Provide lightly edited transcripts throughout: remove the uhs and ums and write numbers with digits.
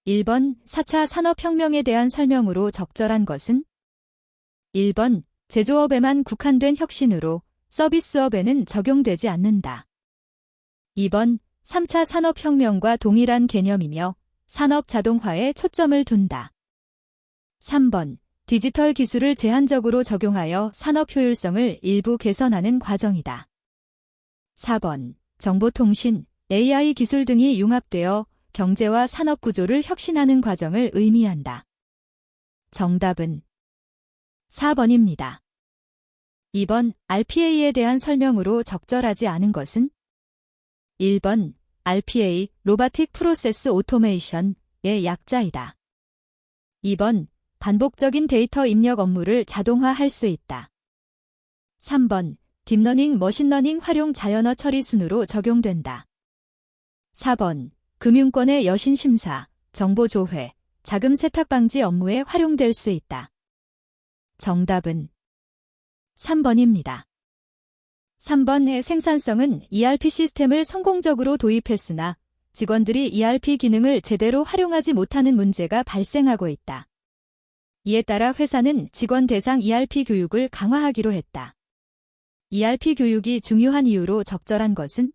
1번 4차 산업혁명에 대한 설명으로 적절한 것은? 1번 제조업에만 국한된 혁신으로 서비스업에는 적용되지 않는다. 2번 3차 산업혁명과 동일한 개념이며 산업 자동화에 초점을 둔다. 3번 디지털 기술을 제한적으로 적용하여 산업 효율성을 일부 개선하는 과정이다. 4번 정보통신, AI 기술 등이 융합되어 경제와 산업 구조를 혁신하는 과정을 의미한다. 정답은 4번입니다. 2번 RPA에 대한 설명으로 적절하지 않은 것은? 1번 RPA, 로보틱 프로세스 오토메이션의 약자이다. 2번 반복적인 데이터 입력 업무를 자동화할 수 있다. 3번 딥러닝, 머신러닝 활용 자연어 처리 순으로 적용된다. 4번 금융권의 여신 심사, 정보 조회, 자금 세탁 방지 업무에 활용될 수 있다. 정답은 3번입니다. 3번의 생산성은 ERP 시스템을 성공적으로 도입했으나 직원들이 ERP 기능을 제대로 활용하지 못하는 문제가 발생하고 있다. 이에 따라 회사는 직원 대상 ERP 교육을 강화하기로 했다. ERP 교육이 중요한 이유로 적절한 것은?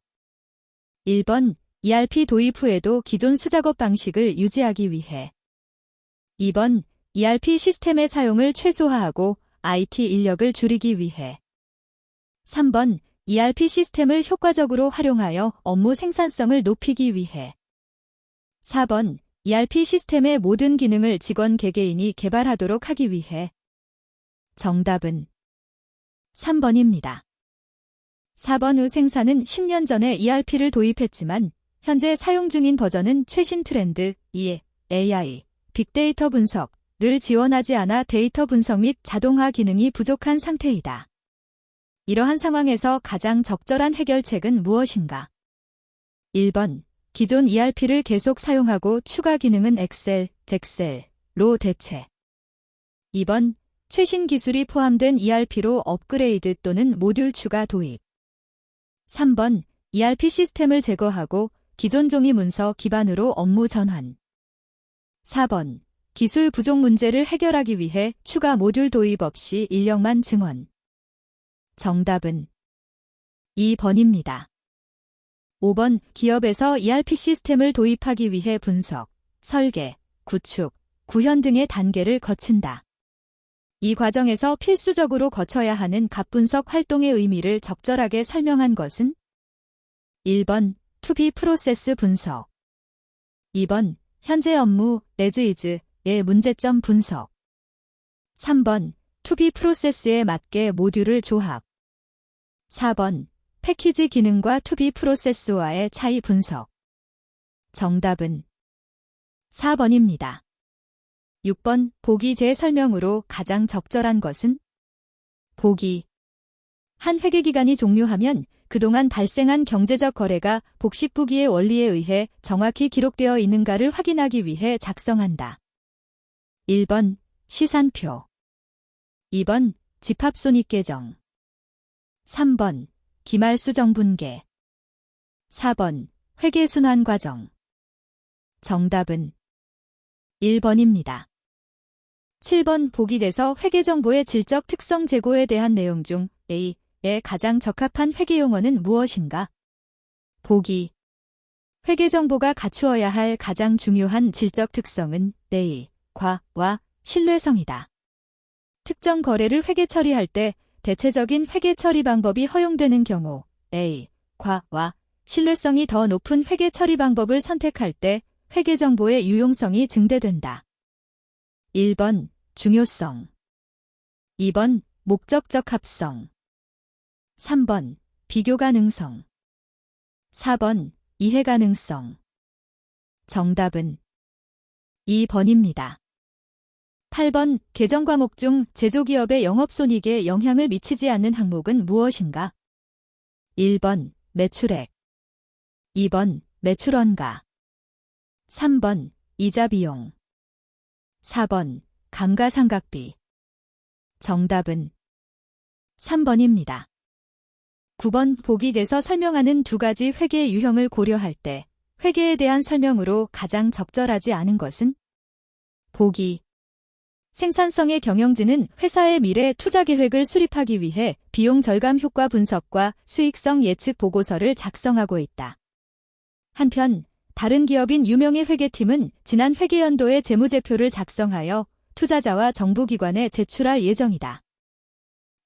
1번 ERP 도입 후에도 기존 수작업 방식을 유지하기 위해. 2번 ERP 시스템의 사용을 최소화하고 IT 인력을 줄이기 위해. 3번 ERP 시스템을 효과적으로 활용하여 업무 생산성을 높이기 위해. 4번 ERP 시스템의 모든 기능을 직원 개개인이 개발하도록 하기 위해. 정답은 3번입니다. 4번 의생사는 10년 전에 ERP를 도입했지만 현재 사용 중인 버전은 최신 트렌드, AI, 빅데이터 분석을 지원하지 않아 데이터 분석 및 자동화 기능이 부족한 상태이다. 이러한 상황에서 가장 적절한 해결책은 무엇인가? 1번 기존 ERP를 계속 사용하고 추가 기능은 엑셀, 잭셀로 대체. 2번 최신 기술이 포함된 ERP로 업그레이드 또는 모듈 추가 도입. 3번 ERP 시스템을 제거하고 기존 종이 문서 기반으로 업무 전환. 4번 기술 부족 문제를 해결하기 위해 추가 모듈 도입 없이 인력만 증원. 정답은 2번입니다. 5번 기업에서 ERP 시스템을 도입하기 위해 분석, 설계, 구축, 구현 등의 단계를 거친다. 이 과정에서 필수적으로 거쳐야 하는 값분석 활동의 의미를 적절하게 설명한 것은? 1번 To-B 프로세스 분석. 2번 현재 업무, as-is의 문제점 분석. 3번 To-B 프로세스에 맞게 모듈을 조합. 4번 패키지 기능과 To-B 프로세스와의 차이 분석. 정답은 4번입니다. 6번 보기 제 설명으로 가장 적절한 것은? 보기. 한 회계기간이 종료하면 그동안 발생한 경제적 거래가 복식부기의 원리에 의해 정확히 기록되어 있는가를 확인하기 위해 작성한다. 1번 시산표. 2번 집합손익계정. 3번 기말수정분계. 4번 회계순환과정. 정답은 1번입니다. 7번 보기 대서 회계정보의 질적 특성 제고에 대한 내용 중 A에 가장 적합한 회계용어는 무엇인가? 보기. 회계정보가 갖추어야 할 가장 중요한 질적 특성은 A, 과와 신뢰성이다. 특정 거래를 회계 처리할 때 대체적인 회계 처리 방법이 허용되는 경우 A, 과와 신뢰성이 더 높은 회계 처리 방법을 선택할 때 회계정보의 유용성이 증대된다. 1번 중요성. 2번 목적적 합성. 3번 비교 가능성. 4번 이해 가능성. 정답은 2번입니다. 8번 계정 과목 중 제조기업의 영업손익에 영향을 미치지 않는 항목은 무엇인가? 1번 매출액. 2번 매출원가. 3번 이자 비용. 4번 감가상각비. 정답은 3번입니다. 9번 보기 대서 설명하는 두 가지 회계 유형을 고려할 때 회계에 대한 설명으로 가장 적절하지 않은 것은? 보기. 생산성의 경영진은 회사의 미래 투자 계획을 수립하기 위해 비용 절감 효과 분석과 수익성 예측 보고서를 작성하고 있다. 한편 다른 기업인 유명의 회계팀은 지난 회계연도의 재무제표를 작성하여 투자자와 정부기관에 제출할 예정이다.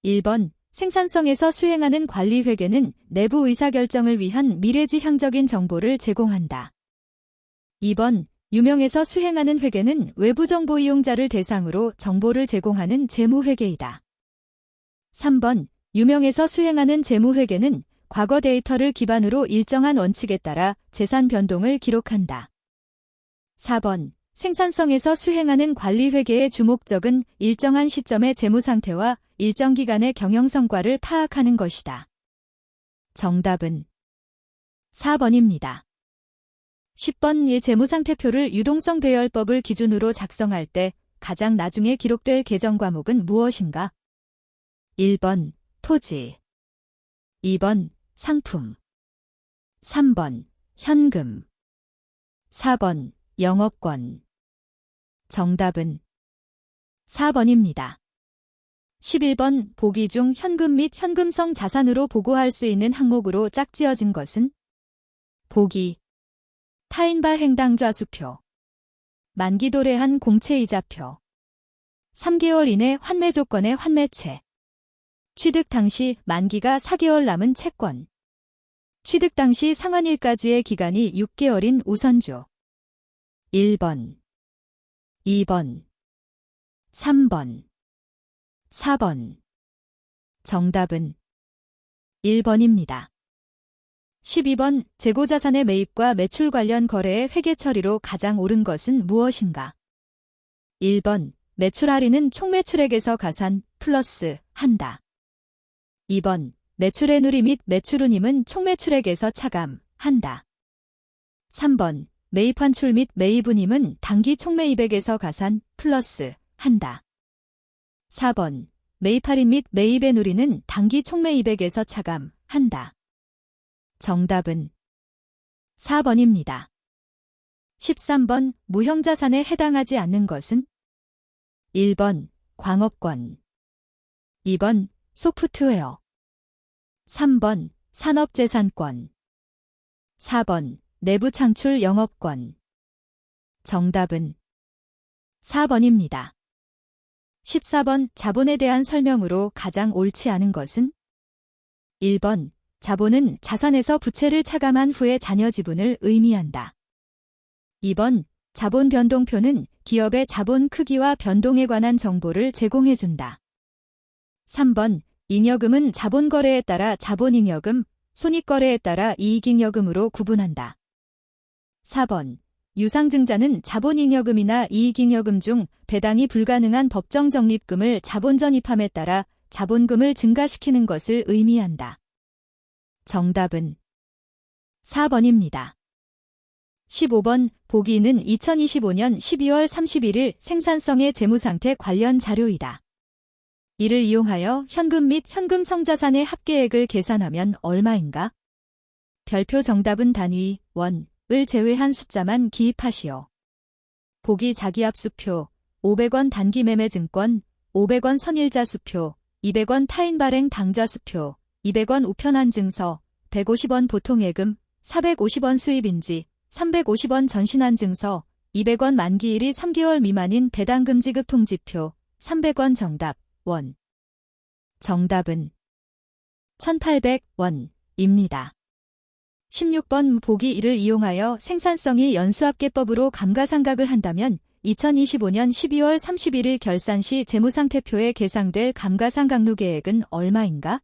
1번. 생산성에서 수행하는 관리회계는 내부 의사결정을 위한 미래지향적인 정보를 제공한다. 2번. 유명에서 수행하는 회계는 외부 정보 이용자를 대상으로 정보를 제공하는 재무회계이다. 3번. 유명에서 수행하는 재무회계는 과거 데이터를 기반으로 일정한 원칙에 따라 재산 변동을 기록한다. 4번. 생산성에서 수행하는 관리회계의 주목적은 일정한 시점의 재무상태와 일정 기간의 경영성과를 파악하는 것이다. 정답은 4번입니다. 10번. 재무상태표를 유동성 배열법을 기준으로 작성할 때 가장 나중에 기록될 계정 과목은 무엇인가? 1번. 토지 2번. 상품 3번. 현금 4번. 영업권. 정답은 4번입니다. 11번. 보기 중 현금 및 현금성 자산으로 보고할 수 있는 항목으로 짝지어진 것은? 보기. 타인발 행당좌수표 만기 도래한 공채이자표 3개월 이내 환매 조건의 환매채 취득 당시 만기가 4개월 남은 채권 취득 당시 상환일까지의 기간이 6개월인 우선주 1번 2번 3번 4번 정답은 1번입니다. 12번. 재고자산의 매입과 매출 관련 거래의 회계 처리로 가장 옳은 것은 무엇인가? 1번. 매출 할인은 총매출액에서 가산 플러스 한다. 2번. 매출의 누리 및 매출운임은 총매출액에서 차감한다. 3번. 매입 환출 및 매입운임은 당기 총매입액에서 가산 플러스 한다. 4번. 매입 할인 및 매입의 누리는 당기 총매입액에서 차감한다. 정답은 4번입니다. 13번. 무형자산에 해당하지 않는 것은? 1번. 광업권 2번. 소프트웨어 3번. 산업재산권 4번. 내부창출 영업권 정답은 4번입니다. 14번. 자본에 대한 설명으로 가장 옳지 않은 것은? 1번. 자본은 자산에서 부채를 차감한 후의 잔여 지분을 의미한다. 2번. 자본 변동표는 기업의 자본 크기와 변동에 관한 정보를 제공해준다. 3번. 잉여금은 자본거래에 따라 자본잉여금, 손익거래에 따라 이익잉여금으로 구분한다. 4번. 유상증자는 자본잉여금이나 이익잉여금 중 배당이 불가능한 법정 적립금을 자본전입함에 따라 자본금을 증가시키는 것을 의미한다. 정답은 4번입니다. 15번. 보기는 2025년 12월 31일 생산성의 재무상태 관련 자료이다. 이를 이용하여 현금 및 현금성자산의 합계액을 계산하면 얼마인가? 별표 정답은 단위, 원을 제외한 숫자만 기입하시오. 보기 자기압수표, 500원 단기매매증권, 500원 선일자수표, 200원 타인발행 당좌수표, 200원 우편환증서, 150원 보통예금, 450원 수입인지, 350원 전신환증서, 200원 만기일이 3개월 미만인 배당금지급 통지표, 300원 정답, 원. 정답은 1800원입니다. 16번. 보기 1을 이용하여 생산성이 연수합계법으로 감가상각을 한다면 2025년 12월 31일 결산 시 재무상태표에 계상될 감가상각루 계획은 얼마인가?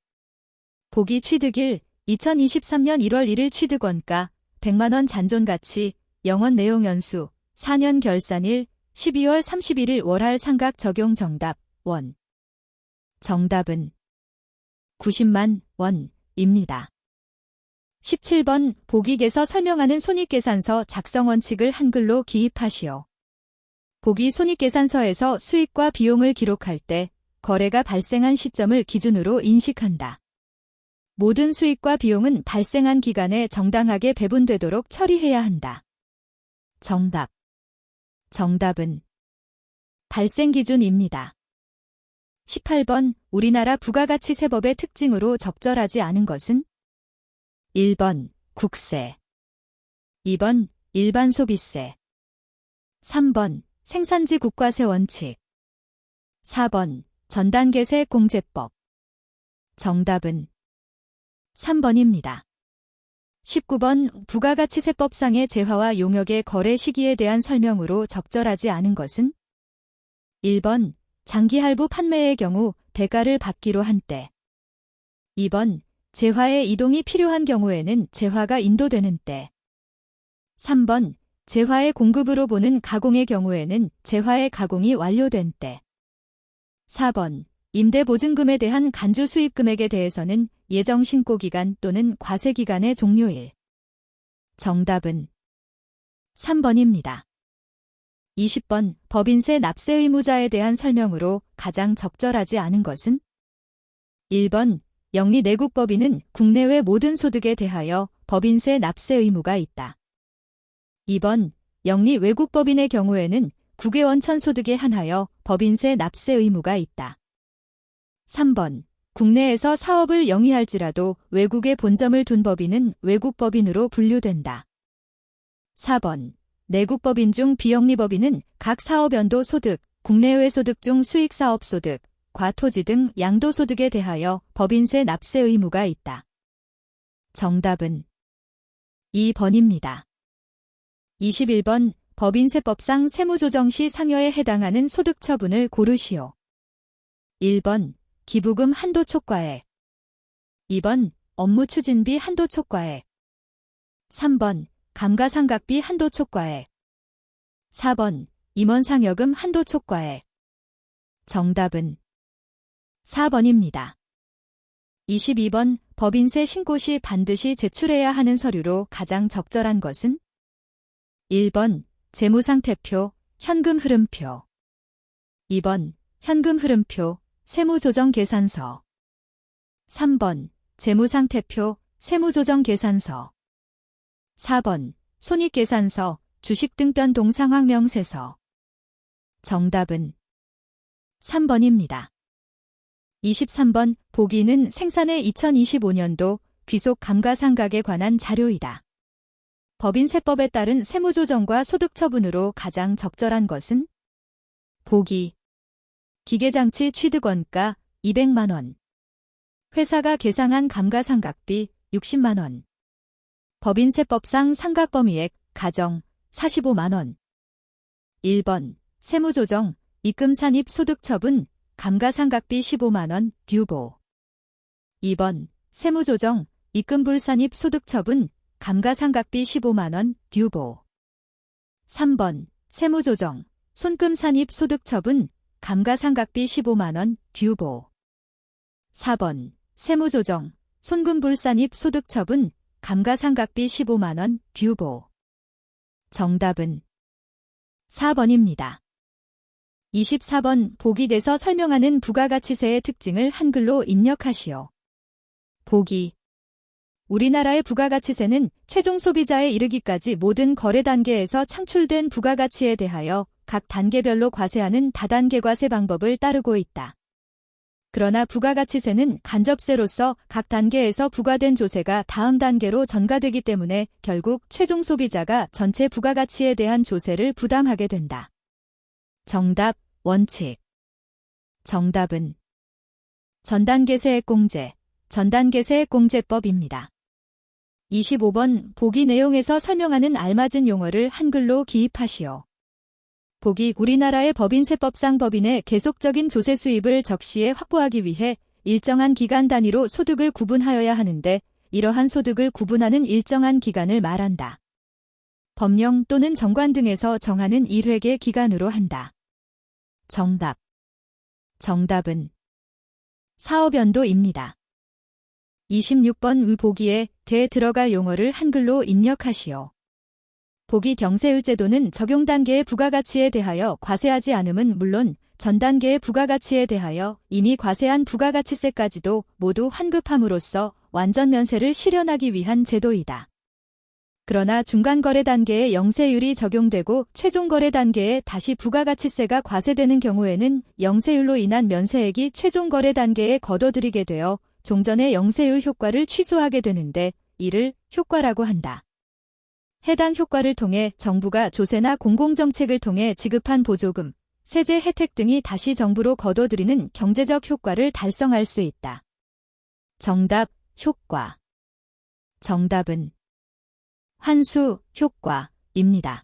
보기 취득일 2023년 1월 1일 취득원가 100만원 잔존가치 영원 내용연수 4년 결산일 12월 31일 월할 상각 적용 정답 원. 정답은 90만 원입니다. 17번. 보기에서 설명하는 손익계산서 작성 원칙을 한글로 기입하시오. 보기 손익계산서에서 수익과 비용을 기록할 때 거래가 발생한 시점을 기준으로 인식한다. 모든 수익과 비용은 발생한 기간에 정당하게 배분되도록 처리해야 한다. 정답. 정답은 발생기준입니다. 18번 우리나라 부가가치세법의 특징으로 적절하지 않은 것은? 1번 국세, 2번 일반 소비세, 3번 생산지 국가세 원칙, 4번 전단계세 공제법. 정답은 3번입니다. 19번 부가가치세법상의 재화와 용역의 거래 시기에 대한 설명으로 적절하지 않은 것은? 1번 장기할부 판매의 경우 대가를 받기로 한 때, 2번 재화의 이동이 필요한 경우에는 재화가 인도되는 때, 3번 재화의 공급으로 보는 가공의 경우에는 재화의 가공이 완료된 때, 4번 임대보증금에 대한 간주 수입금액에 대해서는 예정 신고기간 또는 과세기간의 종료일. 정답은 3번입니다. 20번 법인세 납세 의무자에 대한 설명으로 가장 적절하지 않은 것은? 1번 영리내국법인은 국내외 모든 소득에 대하여 법인세 납세 의무가 있다. 2번 영리외국법인의 경우에는 국외원천 소득에 한하여 법인세 납세 의무가 있다. 3번 국내에서 사업을 영위할지라도 외국에 본점을 둔 법인은 외국법인으로 분류된다. 4번 내국법인 중 비영리법인은 각 사업연도 소득, 국내외 소득 중 수익사업소득, 과토지 등 양도소득에 대하여 법인세 납세 의무가 있다. 정답은 2번입니다. 21번 법인세법상 세무조정 시 상여에 해당하는 소득 처분을 고르시오. 1번 기부금 한도 초과액, 2번 업무 추진비 한도 초과액, 3번 감가상각비 한도 초과액, 4번 임원상여금 한도 초과액. 정답은 4번입니다. 22번 법인세 신고 시 반드시 제출해야 하는 서류로 가장 적절한 것은? 1번 재무상태표, 현금흐름표, 2번 현금흐름표, 세무조정계산서, 3번 재무상태표, 세무조정계산서, 4번 손익계산서, 주식등변동 상황명세서. 정답은 3번입니다. 23번 보기는 생산의 2025년도 귀속 감가상각에 관한 자료이다. 법인세법에 따른 세무조정과 소득처분으로 가장 적절한 것은? 보기. 기계장치 취득원가 200만원, 회사가 계상한 감가상각비 60만원, 법인세법상 상각범위액 가정 45만원. 1번 세무조정, 입금산입 소득처분, 감가상각비 15만원, 규보. 2번 세무조정, 입금불산입 소득처분, 감가상각비 15만원, 규보. 3번 세무조정, 손금산입 소득처분, 감가상각비 15만원, 규보. 4번 세무조정, 손금불산입 소득처분, 감가상각비 15만원, 규보. 정답은 4번입니다. 24번 보기에서 설명하는 부가가치세의 특징을 한글로 입력하시오. 보기. 우리나라의 부가가치세는 최종 소비자에 이르기까지 모든 거래 단계에서 창출된 부가가치에 대하여 각 단계별로 과세하는 다단계 과세 방법을 따르고 있다. 그러나 부가가치세는 간접세로서 각 단계에서 부과된 조세가 다음 단계로 전가되기 때문에 결국 최종 소비자가 전체 부가가치에 대한 조세를 부담하게 된다. 정답, 원칙. 정답은 전단계세액공제, 전단계세액공제법입니다. 25번 보기 내용에서 설명하는 알맞은 용어를 한글로 기입하시오. 보기 우리나라의 법인세법상 법인의 계속적인 조세 수입을 적시에 확보하기 위해 일정한 기간 단위로 소득을 구분하여야 하는데 이러한 소득을 구분하는 일정한 기간을 말한다. 법령 또는 정관 등에서 정하는 1회계 기간으로 한다. 정답. 정답은 사업연도입니다. 26번 보기에 대 들어갈 용어를 한글로 입력하시오. 보기 경세율 제도는 적용 단계의 부가가치에 대하여 과세하지 않음은 물론 전 단계의 부가가치에 대하여 이미 과세한 부가가치세까지도 모두 환급함으로써 완전 면세를 실현하기 위한 제도이다. 그러나 중간 거래 단계에 영세율이 적용되고 최종 거래 단계에 다시 부가가치세가 과세되는 경우에는 영세율로 인한 면세액이 최종 거래 단계에 거둬들이게 되어 종전의 영세율 효과를 취소하게 되는데 이를 효과라고 한다. 해당 효과를 통해 정부가 조세나 공공정책을 통해 지급한 보조금, 세제 혜택 등이 다시 정부로 거둬들이는 경제적 효과를 달성할 수 있다. 정답, 효과. 정답은 환수, 효과입니다.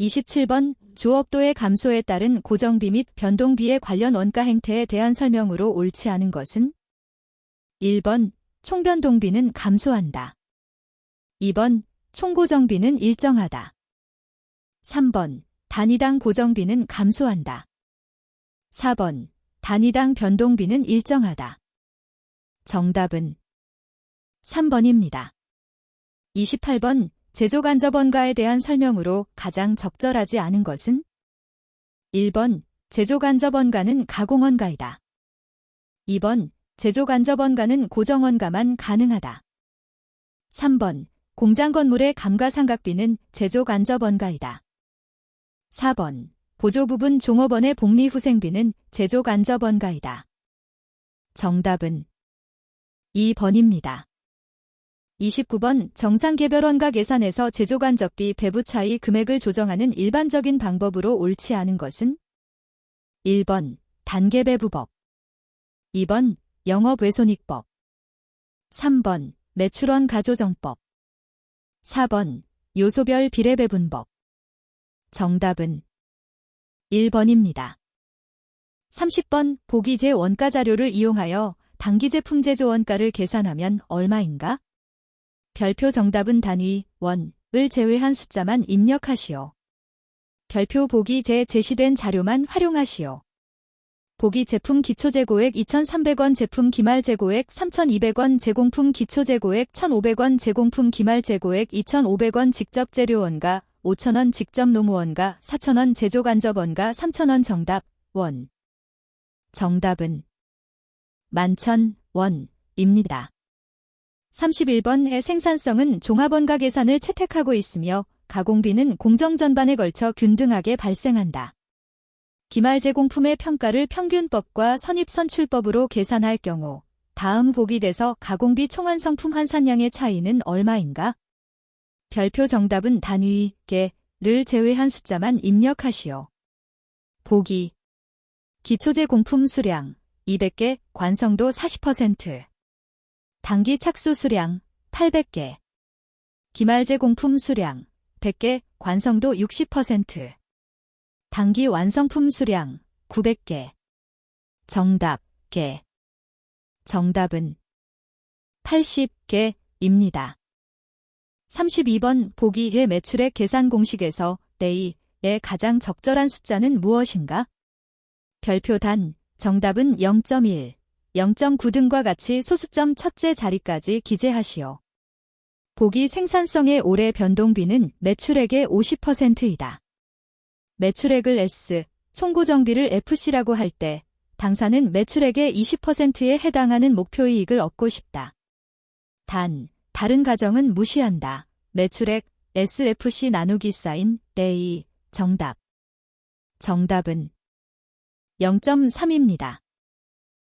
27번, 주업도의 감소에 따른 고정비 및 변동비에 관련 원가 행태에 대한 설명으로 옳지 않은 것은? 1번, 총변동비는 감소한다. 2번, 총고정비는 일정하다. 3번, 단위당 고정비는 감소한다. 4번, 단위당 변동비는 일정하다. 정답은 3번입니다. 28번, 제조간접원가에 대한 설명으로 가장 적절하지 않은 것은? 1번, 제조간접원가는 가공원가이다. 2번, 제조간접원가는 고정원가만 가능하다. 3번, 공장건물의 감가상각비는 제조간접원가이다. 4번, 보조부분 종업원의 복리후생비는 제조간접원가이다. 정답은 2번입니다. 29번, 정상개별원가 계산에서 제조간접비 배부 차이 금액을 조정하는 일반적인 방법으로 옳지 않은 것은? 1번, 단계배부법. 2번, 영업외손익법. 3번, 매출원 가조정법. 4번, 요소별 비례배분법. 정답은 1번입니다. 30번, 보기제 원가 자료를 이용하여 당기제품 제조 원가를 계산하면 얼마인가? 별표 정답은 단위, 원을 제외한 숫자만 입력하시오. 별표 보기제 제시된 자료만 활용하시오. 보기 제품 기초재고액 2,300원, 제품 기말재고액 3,200원, 제공품 기초재고액 1,500원, 제공품 기말재고액 2,500원, 직접재료원가 5,000원, 직접노무원가 4,000원, 제조간접원가 3,000원. 정답, 원. 정답은 11,000원입니다. 31번의 생산성은 종합원가 계산을 채택하고 있으며 가공비는 공정 전반에 걸쳐 균등하게 발생한다. 기말 제공품의 평가를 평균법과 선입선출법으로 계산할 경우 다음 보기에서 가공비 총완성품 환산량의 차이는 얼마인가? 별표 정답은 단위, 개를 제외한 숫자만 입력하시오. 보기. 기초제공품 수량 200개, 관성도 40%. 단기 착수 수량 800개. 기말 제공품 수량 100개, 관성도 60%. 단기 완성품 수량 900개. 정답, 개. 정답은 80개입니다. 32번 보기의 매출액 계산 공식에서 내의 가장 적절한 숫자는 무엇인가? 별표 단, 정답은 0.1, 0.9 등과 같이 소수점 첫째 자리까지 기재하시오. 보기 생산성의 올해 변동비는 매출액의 50%이다. 매출액을 S, 총고정비를 FC라고 할 때 당사는 매출액의 20%에 해당하는 목표이익을 얻고 싶다. 단, 다른 가정은 무시한다. 매출액 SFC 나누기 사인 내이. 정답. 정답은 0.3입니다.